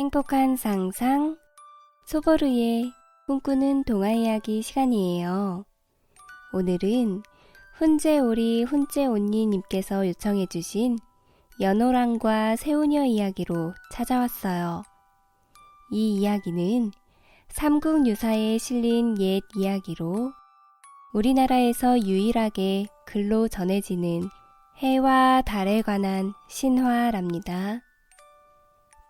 행복한 상상, 소보루의 꿈꾸는 동화 이야기 시간이에요. 오늘은 훈제오리 훈제온니님께서 요청해주신 연호랑과 새우녀 이야기로 찾아왔어요. 이 이야기는 삼국유사에 실린 옛 이야기로 우리나라에서 유일하게 글로 전해지는 해와 달에 관한 신화랍니다.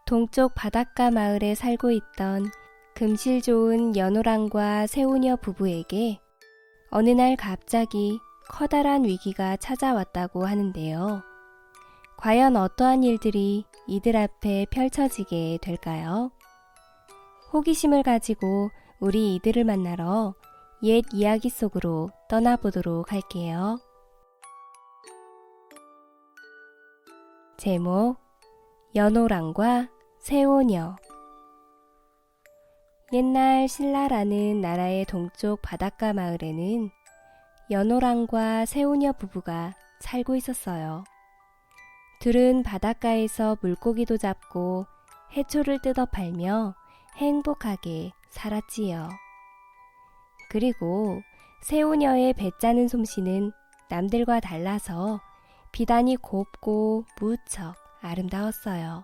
동쪽 바닷가 마을에 살고 있던 금실 좋은 연호랑과 새우녀 부부에게 어느 날 갑자기 커다란 위기가 찾아왔다고 하는데요. 과연 어떠한 일들이 이들 앞에 펼쳐지게 될까요? 호기심을 가지고 우리 이들을 만나러 옛 이야기 속으로 떠나보도록 할게요. 제목, 연호랑과 새우녀. 옛날 신라라는 나라의 동쪽 바닷가 마을에는 연호랑과 새우녀 부부가 살고 있었어요. 둘은 바닷가에서 물고기도 잡고 해초를 뜯어 팔며 행복하게 살았지요. 그리고 새우녀의 배 짜는 솜씨는 남들과 달라서 비단이 곱고 무척 아름다웠어요.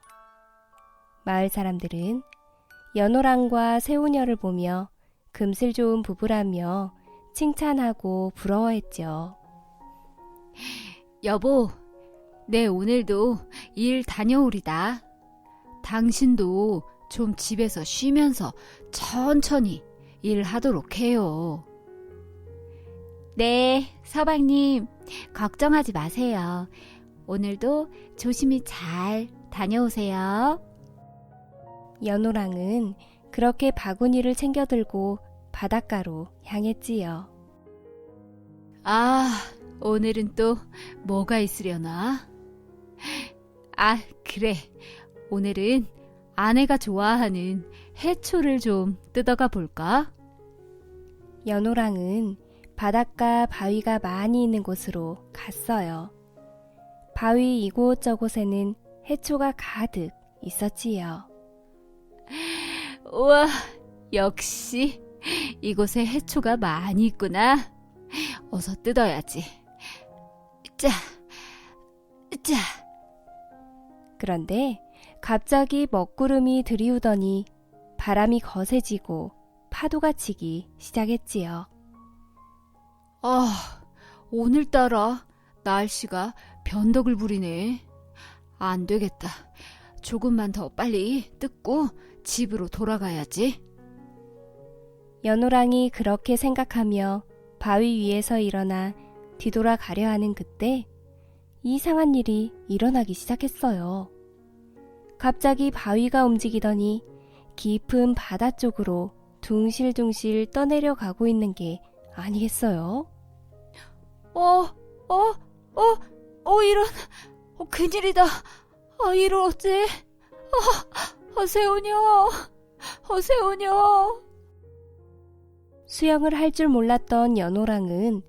마을 사람들은 연호랑과 새우녀를 보며 금슬 좋은 부부라며 칭찬하고 부러워했죠. 여보, 내 오늘도 일 다녀오리다. 당신도 좀 집에서 쉬면서 천천히 일하도록 해요. 네, 서방님, 걱정하지 마세요. 오늘도 조심히 잘 다녀오세요. 연호랑은 그렇게 바구니를 챙겨들고 바닷가로 향했지요. 아, 오늘은 또 뭐가 있으려나? 아, 그래. 오늘은 아내가 좋아하는 해초를 좀 뜯어가 볼까? 연호랑은 바닷가 바위가 많이 있는 곳으로 갔어요. 바위 이곳저곳에는 해초가 가득 있었지요. 우와, 역시 이곳에 해초가 많이 있구나. 어서 뜯어야지. 자, 자. 그런데 갑자기 먹구름이 들이우더니 바람이 거세지고 파도가 치기 시작했지요. 아, 오늘따라 날씨가 변덕을 부리네. 안 되겠다. 조금만 더 빨리 뜯고 집으로 돌아가야지. 연호랑이 그렇게 생각하며 바위 위에서 일어나 뒤돌아 가려 하는 그때 이상한 일이 일어나기 시작했어요. 갑자기 바위가 움직이더니 깊은 바다 쪽으로 둥실둥실 떠내려가고 있는 게 아니겠어요? 이런, 큰일이다. 이를 어째? 새우녀. 수영을 할 줄 몰랐던 연호랑은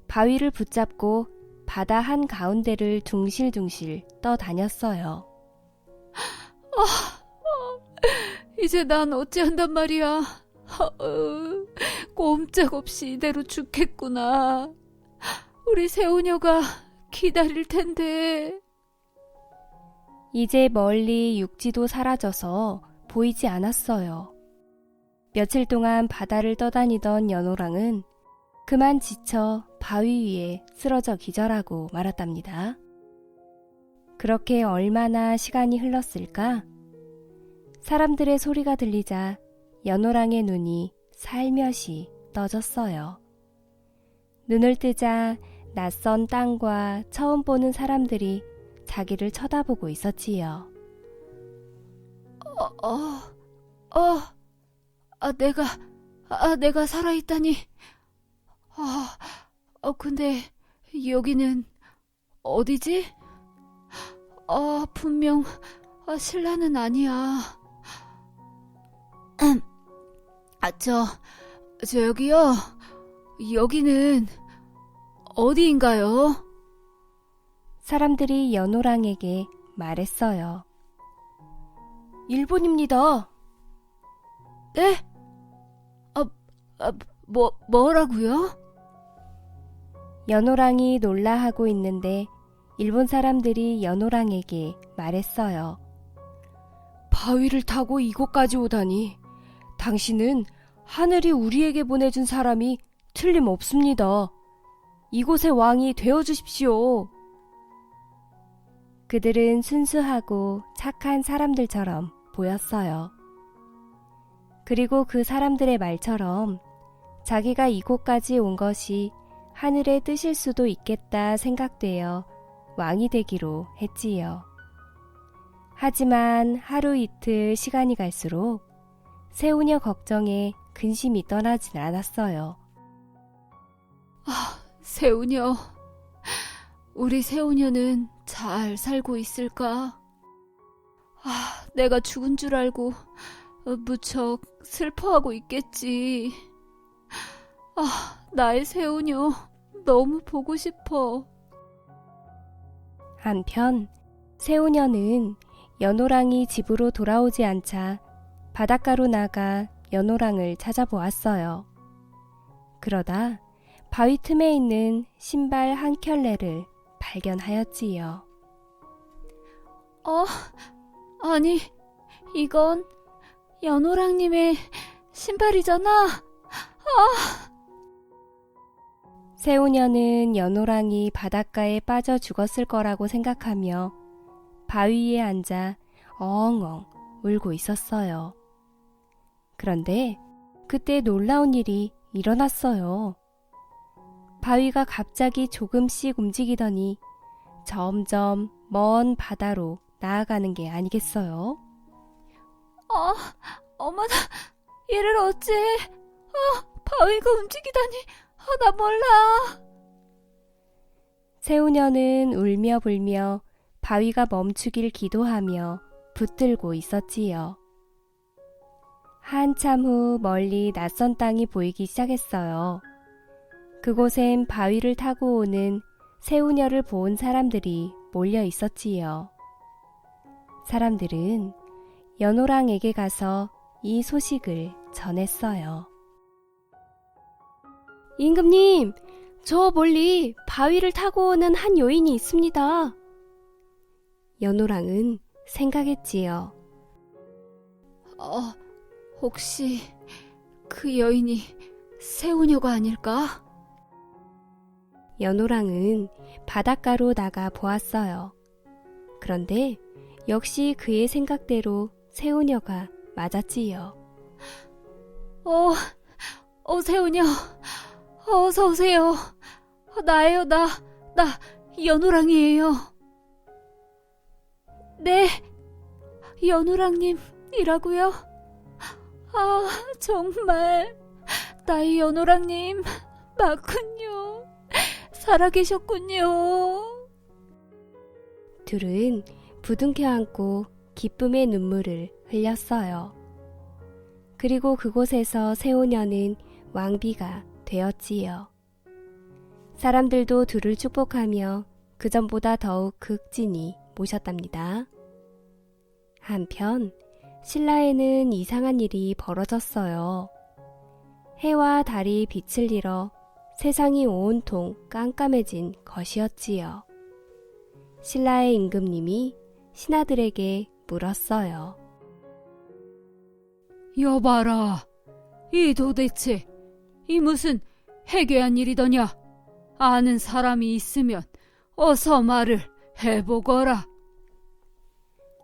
바위를 붙잡고 바다 한가운데를 둥실둥실 떠다녔어요. 이제 난 어찌한단 말이야. 꼼짝없이 이대로 죽겠구나. 우리 새우녀가 기다릴 텐데. 이제 멀리 육지도 사라져서 보이지 않았어요. 며칠 동안 바다를 떠다니던 연호랑은 그만 지쳐 바위 위에 쓰러져 기절하고 말았답니다. 그렇게 얼마나 시간이 흘렀을까? 사람들의 소리가 들리자 연호랑의 눈이 살며시 떠졌어요. 눈을 뜨자 낯선 땅과 처음 보는 사람들이 자기를 쳐다보고 있었지요. 내가 살아있다니. 근데 여기는 어디지? 분명 신라는 아니야. 여기요. 여기는 어디인가요? 사람들이 연호랑에게 말했어요. 일본입니다. 네? 뭐라고요? 연호랑이 놀라하고 있는데 일본 사람들이 연호랑에게 말했어요. 바위를 타고 이곳까지 오다니 당신은 하늘이 우리에게 보내준 사람이 틀림없습니다. 이곳의 왕이 되어주십시오. 그들은 순수하고 착한 사람들처럼 보였어요. 그리고 그 사람들의 말처럼 자기가 이곳까지 온 것이 하늘의 뜻일 수도 있겠다 생각되어 왕이 되기로 했지요. 하지만 하루 이틀 시간이 갈수록 새우녀 걱정에 근심이 떠나진 않았어요. 새우녀, 우리 새우녀는 잘 살고 있을까? 내가 죽은 줄 알고 무척 슬퍼하고 있겠지. 나의 새우녀 너무 보고 싶어. 한편 새우녀는 연호랑이 집으로 돌아오지 않자 바닷가로 나가 연호랑을 찾아보았어요. 그러다 바위 틈에 있는 신발 한 켤레를 발견하였지요. 아니, 이건 연호랑님의 신발이잖아. 새우녀는 연호랑이 바닷가에 빠져 죽었을 거라고 생각하며 바위 위에 앉아 엉엉 울고 있었어요. 그런데 그때 놀라운 일이 일어났어요. 바위가 갑자기 조금씩 움직이더니 점점 먼 바다로 나아가는 게 아니겠어요? 어머나, 얘를 어째? 바위가 움직이다니, 나 몰라. 새우녀는 울며 불며 바위가 멈추길 기도하며 붙들고 있었지요. 한참 후 멀리 낯선 땅이 보이기 시작했어요. 그곳엔 바위를 타고 오는 새우녀를 본 사람들이 몰려 있었지요. 사람들은 연호랑에게 가서 이 소식을 전했어요. 임금님, 저 멀리 바위를 타고 오는 한 여인이 있습니다. 연호랑은 생각했지요. 혹시 그 여인이 새우녀가 아닐까? 연호랑은 바닷가로 나가 보았어요. 그런데 역시 그의 생각대로 새우녀가 맞았지요. 새우녀, 어서 오세요. 나예요, 나 연호랑이에요. 네, 연호랑님이라고요? 정말 나의 연호랑님 맞군요. 살아계셨군요. 둘은 부둥켜 안고 기쁨의 눈물을 흘렸어요. 그리고 그곳에서 새우녀는 왕비가 되었지요. 사람들도 둘을 축복하며 그전보다 더욱 극진히 모셨답니다. 한편 신라에는 이상한 일이 벌어졌어요. 해와 달이 빛을 잃어 세상이 온통 깜깜해진 것이었지요. 신라의 임금님이 신하들에게 물었어요. 여봐라, 이 도대체 이 무슨 해괴한 일이더냐? 아는 사람이 있으면 어서 말을 해보거라.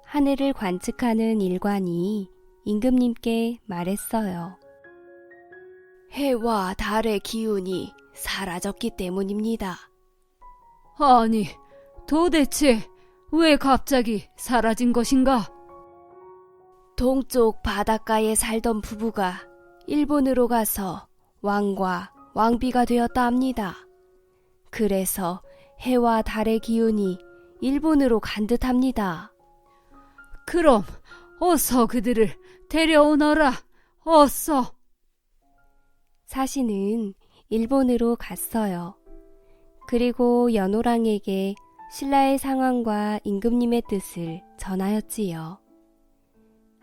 하늘을 관측하는 일관이 임금님께 말했어요. 해와 달의 기운이 사라졌기 때문입니다. 아니, 도대체 왜 갑자기 사라진 것인가? 동쪽 바닷가에 살던 부부가 일본으로 가서 왕과 왕비가 되었다 합니다. 그래서 해와 달의 기운이 일본으로 간 듯합니다. 그럼 어서 그들을 데려오너라. 어서. 사신은 일본으로 갔어요. 그리고 연호랑에게 신라의 상황과 임금님의 뜻을 전하였지요.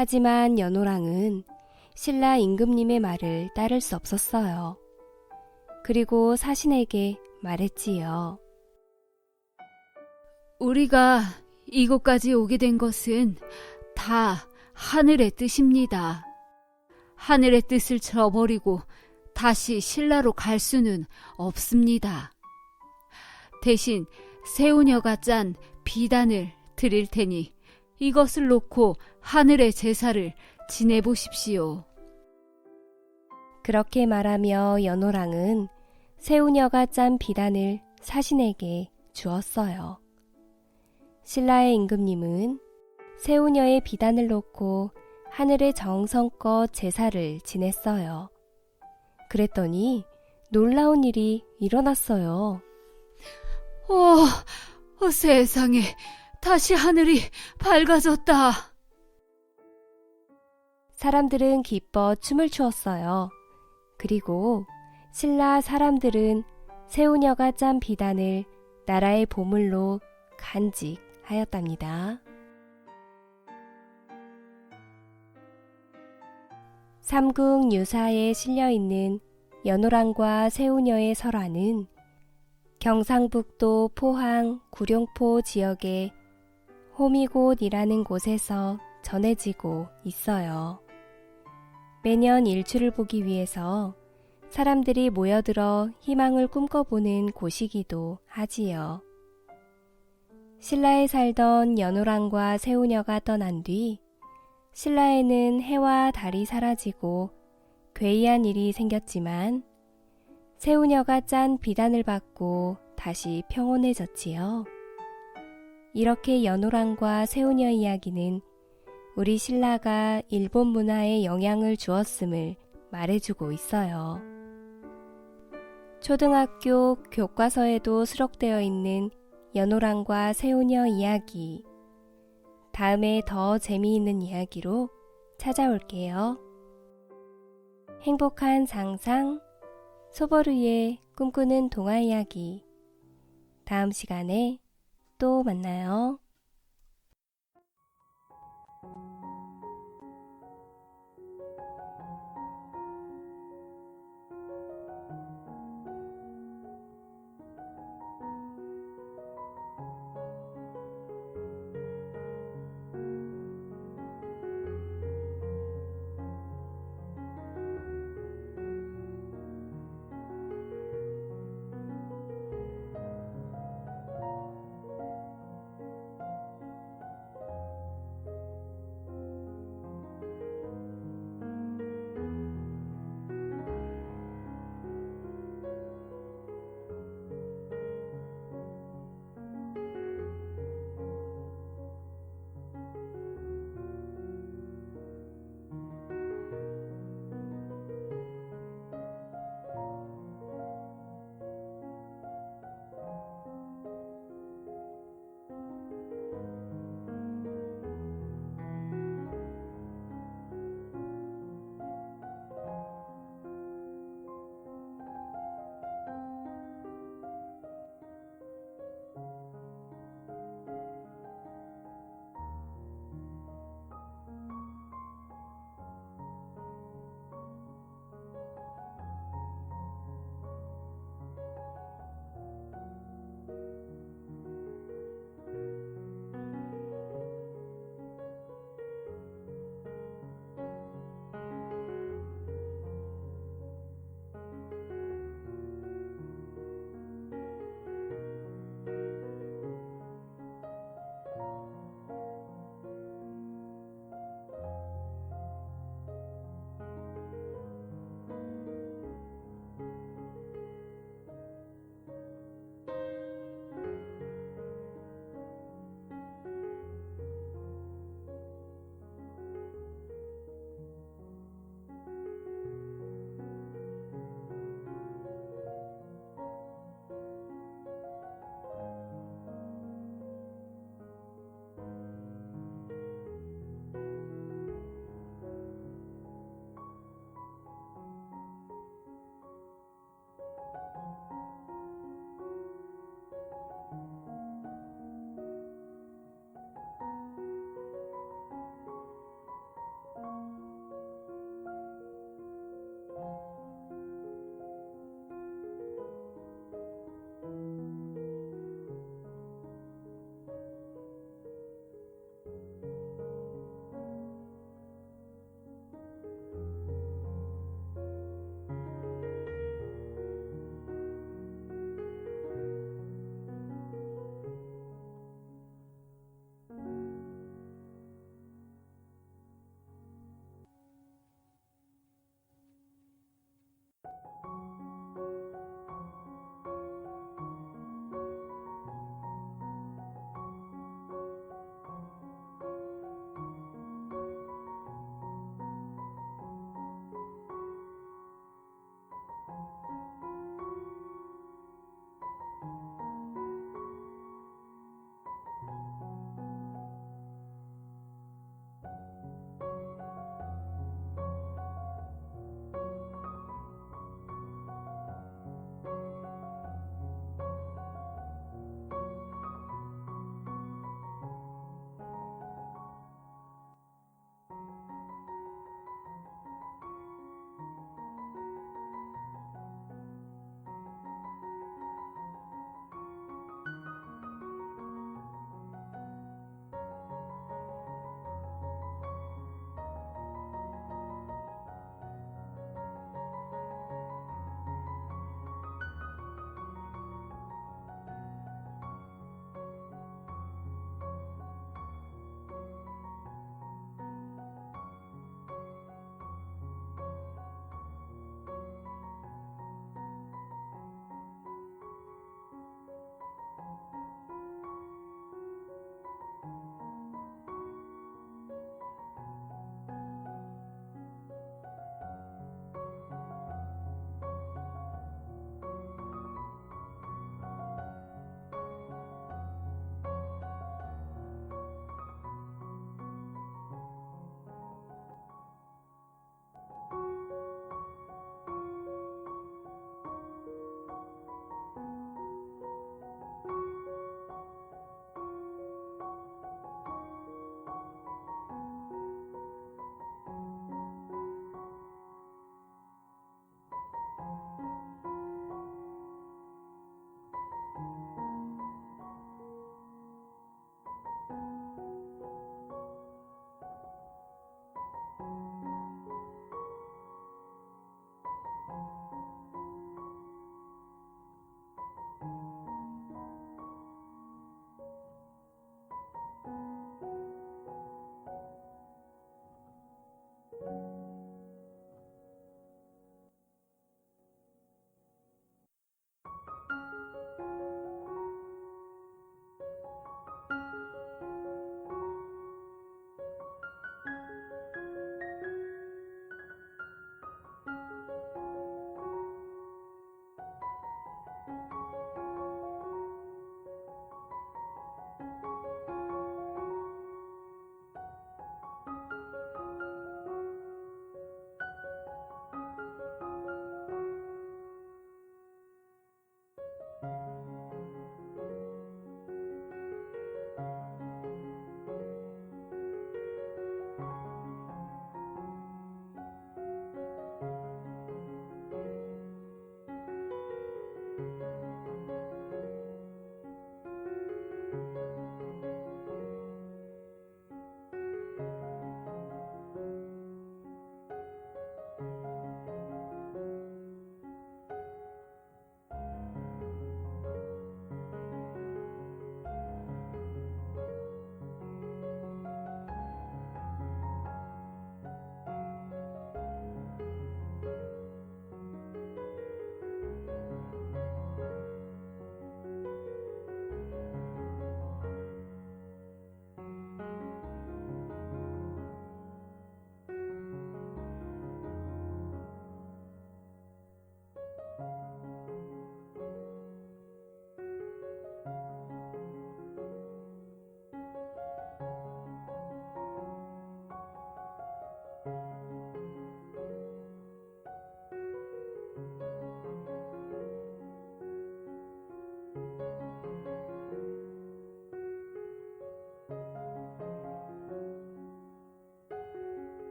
하지만 연호랑은 신라 임금님의 말을 따를 수 없었어요. 그리고 사신에게 말했지요. 우리가 이곳까지 오게 된 것은 다 하늘의 뜻입니다. 하늘의 뜻을 저버리고 다시 신라로 갈 수는 없습니다. 대신 세우녀가 짠 비단을 드릴 테니 이것을 놓고 하늘의 제사를 지내보십시오. 그렇게 말하며 연호랑은 세우녀가 짠 비단을 사신에게 주었어요. 신라의 임금님은 세우녀의 비단을 놓고 하늘의 정성껏 제사를 지냈어요. 그랬더니 놀라운 일이 일어났어요. 세상에, 다시 하늘이 밝아졌다. 사람들은 기뻐 춤을 추었어요. 그리고 신라 사람들은 세우녀가 짠 비단을 나라의 보물로 간직하였답니다. 삼국 유사에 실려있는 연호랑과 세우녀의 설화는 경상북도 포항 구룡포 지역의 호미곶이라는 곳에서 전해지고 있어요. 매년 일출을 보기 위해서 사람들이 모여들어 희망을 꿈꿔보는 곳이기도 하지요. 신라에 살던 연호랑과 세우녀가 떠난 뒤 신라에는 해와 달이 사라지고 괴이한 일이 생겼지만 세우녀가 짠 비단을 받고 다시 평온해졌지요. 이렇게 연호랑과 세우녀 이야기는 우리 신라가 일본 문화에 영향을 주었음을 말해주고 있어요. 초등학교 교과서에도 수록되어 있는 연호랑과 세우녀 이야기. 다음에 더 재미있는 이야기로 찾아올게요. 행복한 상상, 소보루의 꿈꾸는 동화 이야기. 다음 시간에 또 만나요.